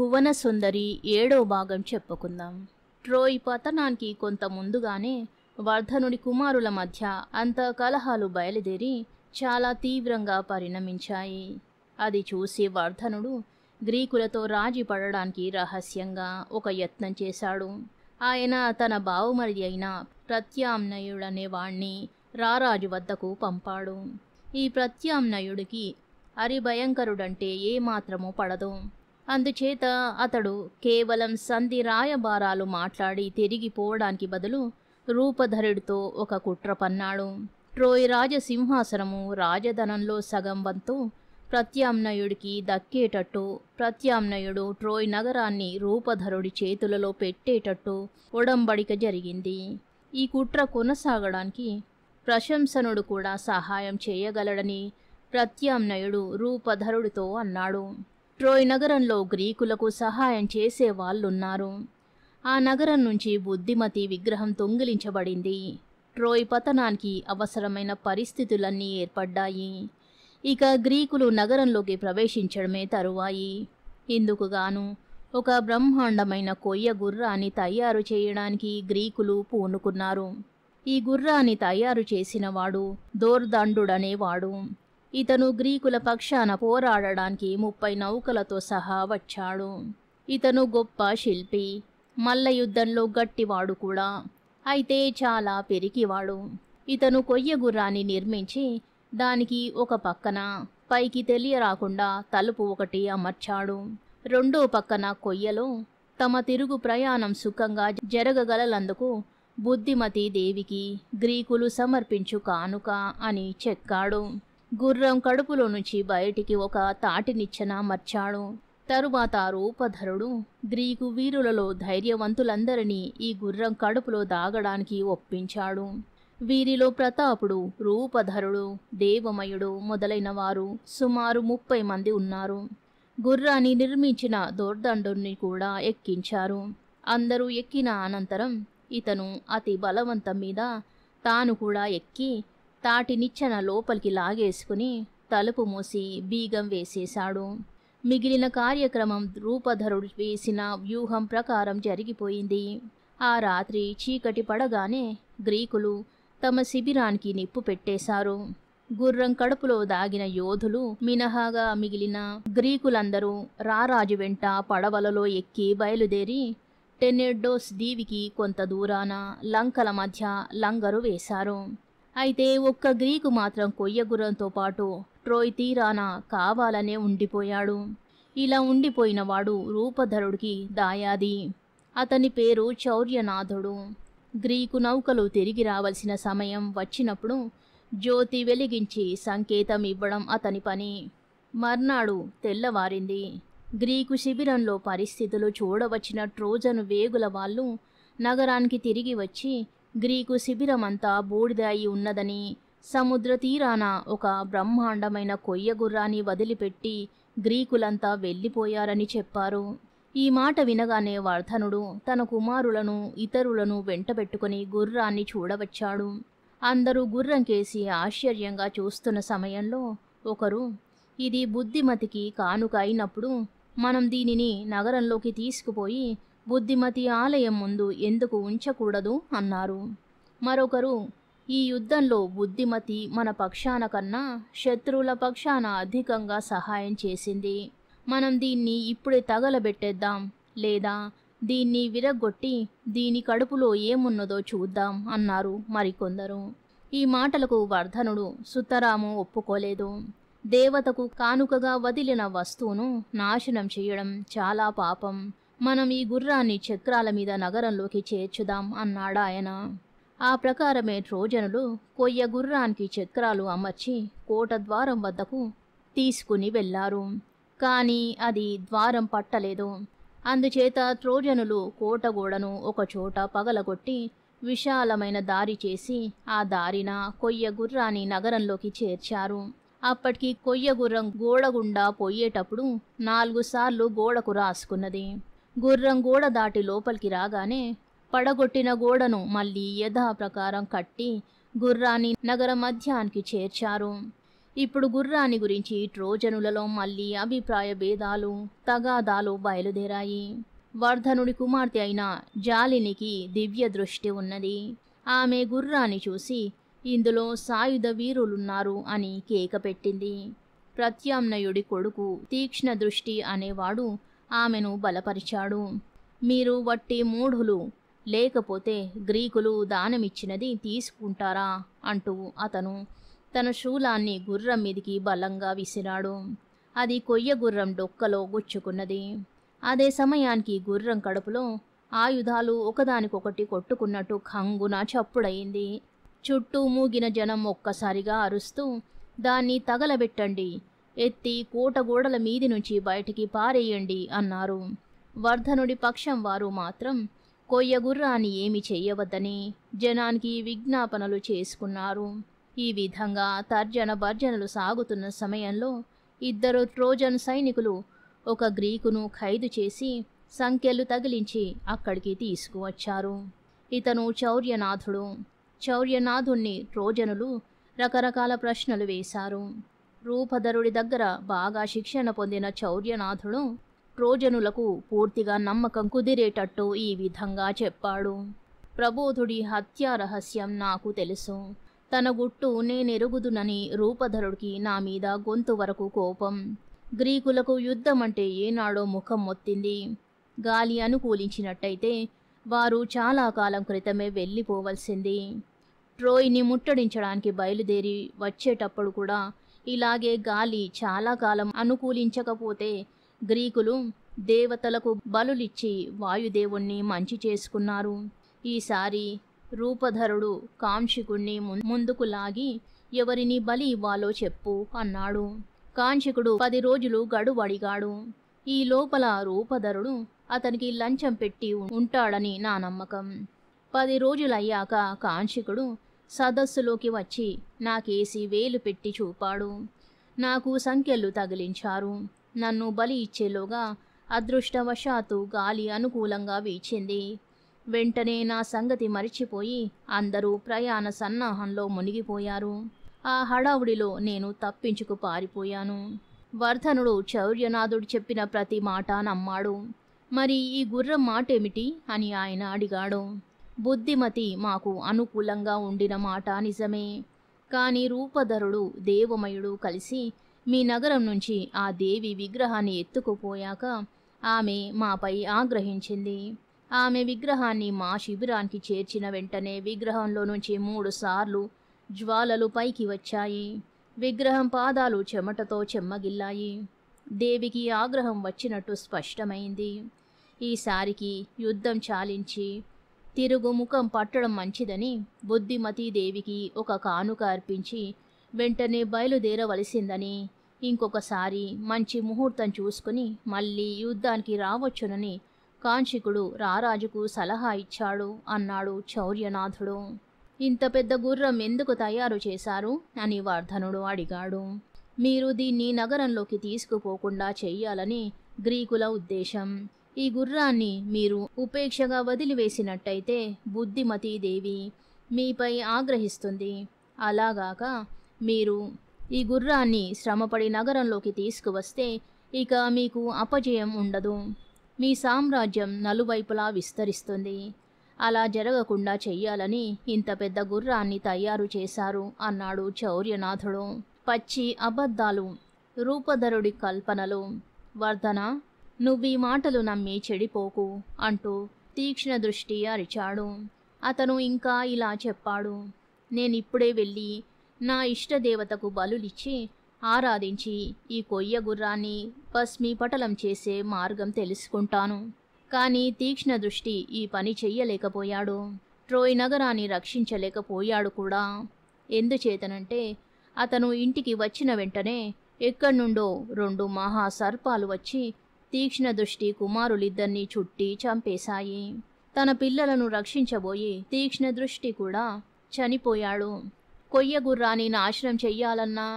భువన సుందరి 7వ భాగం చెప్పుకుందాం. ట్రోయ్ పతనానికి కొంత ముందుగానే వర్ధనుడి కుమారుల మధ్య అంత కలహాలు బయలుదేరి చాలా తీవ్రంగా పరిణమించాయి. అది చూసి వర్ధనుడు గ్రీకులతో రాజీ పడడానికి రహస్యంగా ఒక యత్నం చేశాడు. ఆయన తన బావమరిది అయిన ప్రత్యామ్నాయుడనే వాణ్ణి రారాజు వద్దకు పంపాడు. ఈ ప్రత్యామ్నాయుడికి అరిభయంకరుడంటే ఏమాత్రమూ పడదు. అందుచేత అతడు కేవలం సంధి రాయబారాలు మాట్లాడి తిరిగిపోవడానికి బదులు రూపధరుడితో ఒక కుట్ర పన్నాడు. ట్రోయ్ రాజసింహాసనము రాజధనంలో సగం వంతు ప్రత్యామ్నాయుడికి దక్కేటట్టు, ప్రత్యామ్నాయుడు ట్రోయ్ నగరాన్ని రూపధరుడి చేతులలో పెట్టేటట్టు ఒడంబడిక జరిగింది. ఈ కుట్ర కొనసాగడానికి ప్రశంసనుడు కూడా సహాయం చేయగలడని ప్రత్యామ్నాయుడు రూపధరుడితో అన్నాడు. ట్రోయ్ నగరంలో గ్రీకులకు సహాయం చేసే వాళ్ళున్నారు. ఆ నగరం నుంచి బుద్ధిమతి విగ్రహం దొంగిలించబడింది. ట్రోయ్ పతనానికి అవసరమైన పరిస్థితులన్నీ ఏర్పడ్డాయి. ఇక గ్రీకులు నగరంలోకి ప్రవేశించడమే తరువాయి. ఇందుకుగాను ఒక బ్రహ్మాండమైన కొయ్య గుర్రాన్ని తయారు చేయడానికి గ్రీకులు పూనుకున్నారు. ఈ గుర్రాన్ని తయారు చేసినవాడు దోర్దండుడనేవాడు. ఇతను గ్రీకుల పక్షాన పోరాడడానికి 30 నౌకలతో సహా వచ్చాడు. ఇతను గొప్ప శిల్పి, మల్ల యుద్ధంలో గట్టివాడు కూడా, అయితే చాలా పెరికివాడు. ఇతను కొయ్య గుర్రాన్ని నిర్మించి దానికి ఒక పక్కన పైకి తెలియరాకుండా తలుపు ఒకటి అమర్చాడు. రెండో పక్కన కొయ్యలో తమ తిరుగు ప్రయాణం సుఖంగా జరగగలందుకు బుద్ధిమతి దేవికి గ్రీకులు సమర్పించు కానుక అని చెక్కాడు. గుర్రం కడుపులో నుంచి బయటికి ఒక తాటినిచ్చెన అమర్చాడు. తరువాత రూపధరుడు గ్రీకు వీరులలో ధైర్యవంతులందరినీ ఈ గుర్రం కడుపులో దాగడానికి ఒప్పించాడు. వీరిలో ప్రతాపుడు, రూపధరుడు, దేవమయుడు మొదలైన వారు సుమారు 30 మంది ఉన్నారు. గుర్రాన్ని నిర్మించిన దోర్దండుని కూడా ఎక్కించారు. అందరూ ఎక్కిన అనంతరం ఇతను అతి బలవంతం మీద తాను కూడా ఎక్కి తాటినిచ్చెన లోపలికి లాగేసుకుని తలుపు మూసి బీగం వేసేశాడు. మిగిలిన కార్యక్రమం రూపధరుడు వేసిన వ్యూహం ప్రకారం జరిగిపోయింది. ఆ రాత్రి చీకటి పడగానే గ్రీకులు తమ శిబిరానికి నిప్పు పెట్టేశారు. గుర్రం కడుపులో దాగిన యోధులు మినహాగా మిగిలిన గ్రీకులందరూ రారాజు వెంట పడవలలో ఎక్కి బయలుదేరి టెనెడ్డోస్ దీవికి కొంత దూరాన లంకల మధ్య లంగరు వేశారు. అయితే ఒక్క గ్రీకు మాత్రం కొయ్య గుర్రంతో పాటు ట్రోయ్ తీరాన కావాలనే ఉండిపోయాడు. ఇలా ఉండిపోయినవాడు రూపధరుడికి దాయాది. అతని పేరు చౌర్యనాథుడు. గ్రీకు నౌకలు తిరిగి రావలసిన సమయం వచ్చినప్పుడు జ్యోతి వెలిగించి సంకేతం ఇవ్వడం అతని పని. మర్నాడు తెల్లవారింది. గ్రీకు శిబిరంలో పరిస్థితులు చూడవచ్చిన ట్రోజను వేగుల వాళ్ళు నగరానికి తిరిగి వచ్చి గ్రీకు శిబిరమంతా బూడిద అయి ఉన్నదని, సముద్ర తీరాన ఒక బ్రహ్మాండమైన కొయ్య గుర్రాన్ని వదిలిపెట్టి గ్రీకులంతా వెళ్ళిపోయారని చెప్పారు. ఈ మాట వినగానే వర్ధనుడు తన కుమారులను ఇతరులను వెంటబెట్టుకుని గుర్రాన్ని చూడవచ్చాడు. అందరూ గుర్రం కేసి ఆశ్చర్యంగా చూస్తున్న సమయంలో ఒకరు, ఇది బుద్ధిమతికి కానుక అయినప్పుడు మనం దీనిని నగరంలోకి తీసుకుపోయి బుద్ధిమతి ఆలయం ముందు ఎందుకు ఉంచకూడదు అన్నారు. మరొకరు, ఈ యుద్ధంలో బుద్ధిమతి మన పక్షాన కన్నా శత్రువుల పక్షాన అధికంగా సహాయం చేసింది. మనం దీన్ని ఇప్పుడే తగలబెట్టేద్దాం, లేదా దీన్ని విరగ్గొట్టి దీని కడుపులో ఏమున్నదో చూద్దాం అన్నారు మరికొందరు. ఈ మాటలకు వర్ధనుడు సుతరాము ఒప్పుకోలేదు. దేవతకు కానుకగా వదిలిన వస్తువును నాశనం చేయడం చాలా పాపం. మనం ఈ గుర్రాన్ని చక్రాల మీద నగరంలోకి చేర్చుదాం అన్నాడాయన. ఆ ప్రకారమే ట్రోజనులు కొయ్య గుర్రానికి చక్రాలు అమర్చి కోట ద్వారం వద్దకు తీసుకుని వెళ్లారు. కానీ అది ద్వారం పట్టలేదు. అందుచేత ట్రోజనులు కోట గోడను ఒకచోట పగలగొట్టి విశాలమైన దారి చేసి ఆ దారిన కొయ్య గుర్రాన్ని నగరంలోకి చేర్చారు. అప్పటికి కొయ్య గుర్రం గోడ గుండా పోయేటప్పుడు 4 సార్లు గోడకు రాసుకున్నది. గుర్రం గోడ దాటి లోపలికి రాగానే పడగొట్టిన గోడను మళ్ళీ యథాప్రకారం కట్టి గుర్రాన్ని నగర మధ్యానికి చేర్చారు. ఇప్పుడు గుర్రాన్ని గురించి ట్రోజనులలో మళ్ళీ అభిప్రాయ భేదాలు తగాదాలు బయలుదేరాయి. వర్ధనుడి కుమార్తె అయిన జాలినికి దివ్య దృష్టి ఉన్నది. ఆమె గుర్రాన్ని చూసి ఇందులో సాయుధ వీరులున్నారు అని కేక పెట్టింది. ప్రత్యామ్నాయుడి కొడుకు తీక్ష్ణ దృష్టి అనేవాడు ఆమెను బలపరిచాడు. మీరు వట్టి మూఢులు, లేకపోతే గ్రీకులు దానమిచ్చినది తీసుకుంటారా అంటూ అతను తన శూలాన్ని గుర్రం మీదికి బలంగా విసిరాడు. అది కొయ్య గుర్రం డొక్కలో గుచ్చుకున్నది. అదే సమయానికి గుర్రం కడుపులో ఆయుధాలు ఒకదానికొకటి కొట్టుకున్నట్టు ఖంగున చప్పుడయింది. చుట్టూ మూగిన జనం ఒక్కసారిగా అరుస్తూ, దాన్ని తగలబెట్టండి, ఎత్తి కోట గోడల మీది నుంచి బయటికి పారేయండి అన్నారు. వర్ధనుడి పక్షం వారు మాత్రం కొయ్య గుర్రాన్ని ఏమి చెయ్యవద్దని జనానికి విజ్ఞాపనలు చేసుకున్నారు. ఈ విధంగా తర్జన భర్జనలు సాగుతున్న సమయంలో 2 ట్రోజన్ సైనికులు ఒక గ్రీకును ఖైదు చేసి సంకెళ్ళు తగిలించి అక్కడికి తీసుకువచ్చారు. ఇతను చౌర్యనాథుడు. చౌర్యనాథుణ్ణి ట్రోజనులు రకరకాల ప్రశ్నలు వేశారు. రూపధరుడి దగ్గర బాగా శిక్షణ పొందిన చౌర్యనాథుడు ట్రోజనులకు పూర్తిగా నమ్మకం కుదిరేటట్టు ఈ విధంగా చెప్పాడు. ప్రబోధుడి హత్యా రహస్యం నాకు తెలుసు. తన గుట్టు నేనెరుగుదునని రూపధరుడికి నా మీద గొంతు వరకు కోపం. గ్రీకులకు యుద్ధం అంటే ఏనాడో ముఖం మొత్తింది. గాలి అనుకూలించినట్టయితే వారు చాలా కాలం క్రితమే వెళ్ళిపోవలసింది. ట్రోయ్ని ముట్టడించడానికి బయలుదేరి వచ్చేటప్పుడు కూడా ఇలాగే గాలి చాలా కాలం అనుకూలించకపోతే గ్రీకులు దేవతలకు బలులిచ్చి వాయుదేవుణ్ణి మంచి చేసుకున్నారు. ఈసారి రూపధరుడు కాంశికుణ్ణి ముందుకు లాగి ఎవరిని బలి ఇవ్వాలో చెప్పు అన్నాడు. కాంశికుడు 10 రోజులు గడువు అడిగాడు. ఈ లోపల రూపధరుడు అతనికి లంచం పెట్టి ఉంటాడని నా నమ్మకం. 10 రోజులయ్యాక కాంశికుడు సదస్సులోకి వచ్చి నాకేసి వేలు పెట్టి చూపాడు. నాకు సంకెళ్ళు తగిలించారు. నన్ను బలి ఇచ్చేలోగా అదృష్టవశాత్తు గాలి అనుకూలంగా వీచింది. వెంటనే నా సంగతి మరిచిపోయి అందరూ ప్రయాణ సన్నాహంలో మునిగిపోయారు. ఆ హడావుడిలో నేను తప్పించుకు పారిపోయాను. వర్ధనుడు చౌర్యనాథుడు చెప్పిన ప్రతి మాట నమ్మాడు. మరి ఈ గుర్రం మాటేమిటి అని ఆయన అడిగాడు. బుద్ధిమతి మాకు అనుకూలంగా ఉండిన మాట నిజమే. కానీ రూపధరుడు దేవమయుడు కలిసి మీ నగరం నుంచి ఆ దేవి విగ్రహాన్ని ఎత్తుకుపోయాక ఆమె మాపై ఆగ్రహించింది. ఆమె విగ్రహాన్ని మా శిబిరానికి చేర్చిన వెంటనే విగ్రహంలో నుంచి 3 సార్లు జ్వాలలు పైకి వచ్చాయి. విగ్రహం పాదాలు చెమటతో చెమ్మగిల్లాయి. దేవికి ఆగ్రహం వచ్చినట్టు స్పష్టమైంది. ఈసారికి యుద్ధం చాలించి తిరుగు ముఖం పట్టడం మంచిదని బుద్ధిమతీదేవికి ఒక కానుక అర్పించి వెంటనే బయలుదేరవలసిందని, ఇంకొకసారి మంచి ముహూర్తం చూసుకుని మళ్ళీ యుద్ధానికి రావచ్చునని కాంశికుడు రారాజుకు సలహా ఇచ్చాడు అన్నాడు చౌర్యనాథుడు. ఇంత పెద్ద గుర్రం ఎందుకు తయారు చేశారు అని వర్ధనుడు అడిగాడు. మీరు దీన్ని నగరంలోకి తీసుకుపోకుండా చెయ్యాలని గ్రీకుల ఉద్దేశం. ఈ గుర్రాన్ని మీరు ఉపేక్షగా వదిలివేసినట్టయితే బుద్ధిమతీదేవి మీపై ఆగ్రహిస్తుంది. అలాగాక మీరు ఈ గుర్రాన్ని శ్రమపడి నగరంలోకి తీసుకువస్తే ఇక మీకు అపజయం ఉండదు. మీ సామ్రాజ్యం నలువైపులా విస్తరిస్తుంది. అలా జరగకుండా చెయ్యాలని ఇంత పెద్ద గుర్రాన్ని తయారు చేశారు అన్నాడు చౌర్యనాథుడు. పచ్చి అబద్ధాలు, రూపధరుడి కల్పనలు. వర్ధన, నువ్వీ మాటలు నమ్మి చెడిపోకు అంటూ తీక్ష్ణ దృష్టి అరిచాడు. అతను ఇంకా ఇలా చెప్పాడు. నేనిప్పుడే వెళ్ళి నా ఇష్టదేవతకు బలులిచ్చి ఆరాధించి ఈ కొయ్య గుర్రాన్ని భస్మీపటలం చేసే మార్గం తెలుసుకుంటాను. కానీ తీక్ష్ణ దృష్టి ఈ పని చెయ్యలేకపోయాడు. ట్రోయ్ నగరాన్ని రక్షించలేకపోయాడు కూడా. ఎందుచేతనంటే అతను ఇంటికి వచ్చిన వెంటనే ఎక్కడి నుండో 2 మహాసర్పాలు వచ్చి తీక్ష్ణ దృష్టి కుమారులిద్దరినీ చుట్టి చంపేశాయి. తన పిల్లలను రక్షించబోయి తీక్ష్ణ దృష్టి కూడా చనిపోయాడు. కొయ్య గుర్రాన్ని నాశనం చెయ్యాలన్నా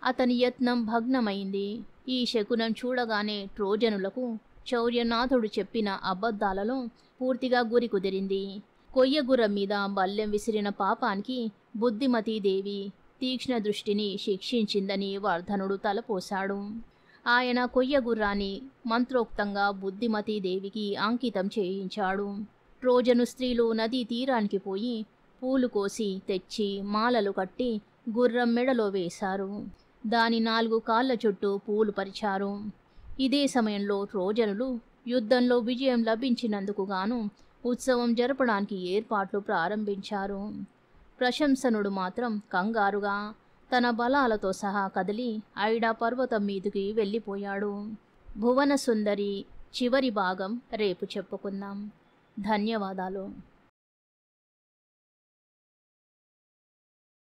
అతని యత్నం భగ్నమైంది. ఈ శకునం చూడగానే ట్రోజనులకు చౌర్యనాథుడు చెప్పిన అబద్ధాలలో పూర్తిగా గురి కుదిరింది. కొయ్య గుర్రం మీద బల్లెం విసిరిన పాపానికి బుద్ధిమతీదేవి తీక్ష్ణ దృష్టిని శిక్షించిందని వర్ధనుడు తలపోశాడు. ఆయన కొయ్య గుర్రాన్ని మంత్రోక్తంగా బుద్ధిమతీ దేవికి అంకితం చేయించాడు. ట్రోజను స్త్రీలు నదీ తీరానికి పోయి పూలు కోసి తెచ్చి మాలలు కట్టి గుర్రం మెడలో వేశారు. దాని 4 కాళ్ళ చుట్టూ పూలు పరిచారు. ఇదే సమయంలో ట్రోజనులు యుద్ధంలో విజయం లభించినందుకు గాను ఉత్సవం జరపడానికి ఏర్పాట్లు ప్రారంభించారు. ప్రశంసనుడు మాత్రం కంగారుగా తన బలాలతో సహా కదిలి ఐడా పర్వతం మీదికి వెళ్ళిపోయాడు. భువన సుందరి చివరి భాగం రేపు చెప్పుకుందాం. ధన్యవాదాలు.